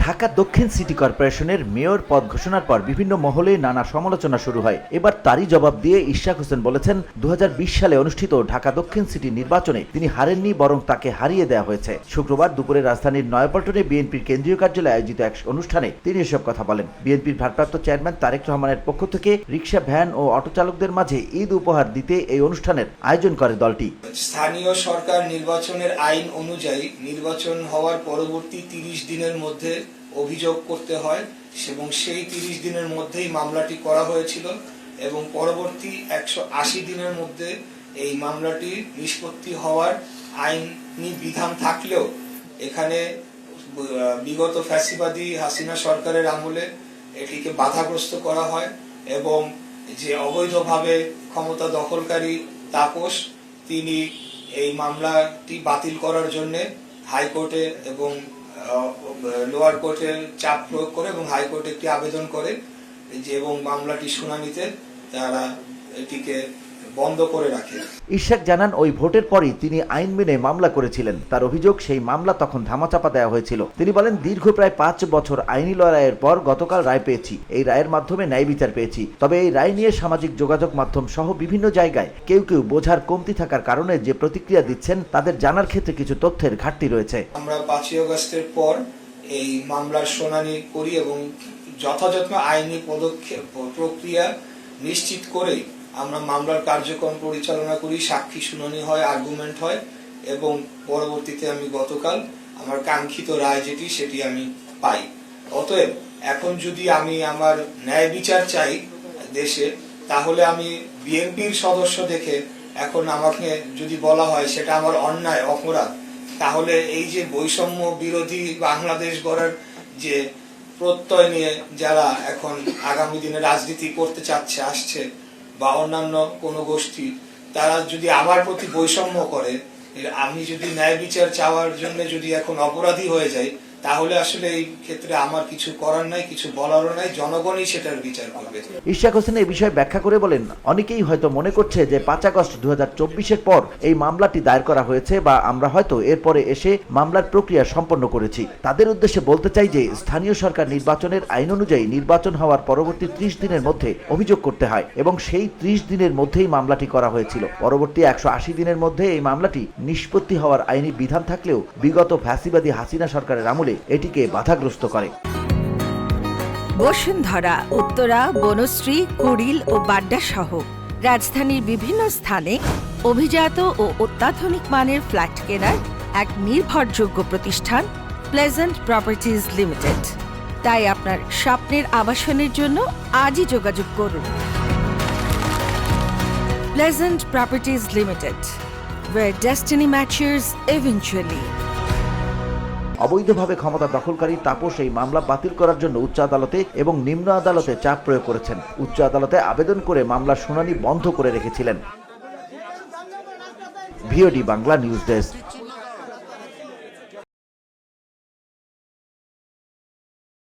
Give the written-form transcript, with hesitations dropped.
ঢাকা দক্ষিণ সিটি কর্পোরেশনের মেয়র পদ ঘোষণার পর বিভিন্ন মহলে নানা সমালোচনা শুরু হয়। এবার তারই জবাব দিয়ে ইশরাক হোসেন বলেছেন, 2020 সালে অনুষ্ঠিত ঢাকা দক্ষিণ সিটি নির্বাচনে তিনি হারেননি, বরং তাকে হারিয়ে দেওয়া হয়েছে। শুক্রবার দুপুরে রাজধানীর নয়াপল্টনে বিএনপির কেন্দ্রীয় কার্যালয়ে আয়োজিত এক অনুষ্ঠানে তিনি এসব কথা বলেন। বিএনপির ভারপ্রাপ্ত চেয়ারম্যান তারেক রহমানের পক্ষ থেকে রিকশা, ভ্যান ও অটো চালকদের মাঝে ঈদ উপহার দিতে এই অনুষ্ঠানের আয়োজন করে দলটি। স্থানীয় সরকার নির্বাচনের আইন অনুযায়ী নির্বাচন হওয়ার পরবর্তী 30 দিনের মধ্যে অভিযোগ করতে হয় এবং সেই 30 দিনের মধ্যেই মামলাটি করা হয়েছিল এবং পরবর্তী 180 দিনের মধ্যে এই মামলাটি নিষ্পত্তি হওয়ার আইনি বিধান থাকলেও এখানে বিগত ফ্যাসিবাদী হাসিনা সরকারের আমলে এটিকে বাধাগ্রস্ত করা হয় এবং যে অবৈধভাবে ক্ষমতা দখলকারী তাপস তিনি এই মামলাটি বাতিল করার জন্য হাইকোর্টে এবং লোয়ার কোর্টে চাপ প্রয়োগ করে এবং হাইকোর্টে একটি আবেদন করে এবং মামলাটি শুনানিতে তারা এটিকে বন্ধ করে রাখে। ইশরাক জানান, ওই ভোটের পরই তিনি আইন মেনে মামলা করেছিলেন। তার অভিযোগ, সেই মামলা তখন ধামাচাপা দেওয়া হয়েছিল। তিনি বলেন, দীর্ঘ প্রায় 5 বছর আইনি লড়াইয়ের পর গতকাল রায় পেয়েছি। এই রায়ের মাধ্যমে ন্যায় বিচার পেয়েছি। তবে এই রায় নিয়ে সামাজিক যোগাযোগ মাধ্যম সহ বিভিন্ন জায়গায় কেউ বোঝার কমতি থাকার কারণে যে প্রতিক্রিয়া দিচ্ছেন, তাদের জানার ক্ষেত্রে কিছু তথ্যের ঘাটতি রয়েছে। আমরা 5ই আগস্টের পর এই মামলার শুনানি করি এবং যথাযথ আইনি পদক্ষেপ প্রক্রিয়া নিশ্চিত করে আমরা মামলার কার্যক্রম পরিচালনা করি, সাক্ষী শুনানি হয়, আর্গুমেন্ট হয় এবং পরবর্তীতে আমি গতকাল আমার কাঙ্ক্ষিত রায় যেটি সেটি আমি পাই। অতএব এখন যদি আমি আমার ন্যায় বিচার চাই দেশে, তাহলে আমি বিএনপির সদস্য দেখে এখন আমাকে যদি বলা হয় সেটা আমার অন্যায়, অপরাধ, তাহলে এই যে বৈষম্য বিরোধী বাংলাদেশ গড়ার যে প্রত্যয় নিয়ে যারা এখন আগামী দিনে রাজনীতি করতে চাচ্ছে আসছে বা অন্যান্য কোনো গোষ্ঠী, তারা যদি আমার প্রতি বৈষম্য করে, আমি যদি ন্যায় বিচার চাওয়ার জন্য যদি এখন অপরাধী হয়ে যাই, তাহলে আসলে এই ক্ষেত্রে আমার কিছু করার নাই, কিছু বলারও নাই, জনগণই সেটার বিচার করবে। ইশরাক হোসেন এই বিষয়ে ব্যাখ্যা করে বলেন, অনেকেই হয়তো মনে করছে যে 5 আগস্ট 2024-এর পর এই মামলাটি দায়ের করা হয়েছে বা আমরা হয়তো এরপরে এসে মামলার প্রক্রিয়া সম্পন্ন করেছি। তাদের উদ্দেশ্যে বলতে চাই যে স্থানীয় সরকার নির্বাচনের আইন অনুযায়ী নির্বাচন হওয়ার পরবর্তী 30 দিনের মধ্যে অভিযোগ করতে হয় এবং সেই 30 দিনের মধ্যেই মামলাটি করা হয়েছিল। পরবর্তী 180 দিনের মধ্যে এই মামলাটি নিষ্পত্তি হওয়ার আইনি বিধান থাকলেও বিগত ফ্যাসিবাদী হাসিনা সরকারের আমলে এটিকে বাধাগ্রস্ত করে। বসুন্ধরা, উত্তরা, বনশ্রী, কুড়িল ও বাড্ডা সহ রাজধানীর বিভিন্ন স্থানে অভিজাত ও অত্যাধুনিক মানের ফ্ল্যাট কেনার এক নির্ভরযোগ্য প্রতিষ্ঠান প্লেজেন্ট প্রপার্টিজ লিমিটেড। তাই আপনার স্বপ্নের আবাসনের জন্য আজই যোগাযোগ করুন। Pleasant properties limited, where destiny matches eventually. অবৈধভাবে ক্ষমতা দখলকারী তাপস এই মামলা বাতিল করার জন্য উচ্চ আদালতে এবং নিম্ন আদালতে চাপ প্রয়োগ করেছেন। উচ্চ আদালতে আবেদন করে মামলার শুনানি বন্ধ করে রেখেছিলেন। VOD Bangla news desk.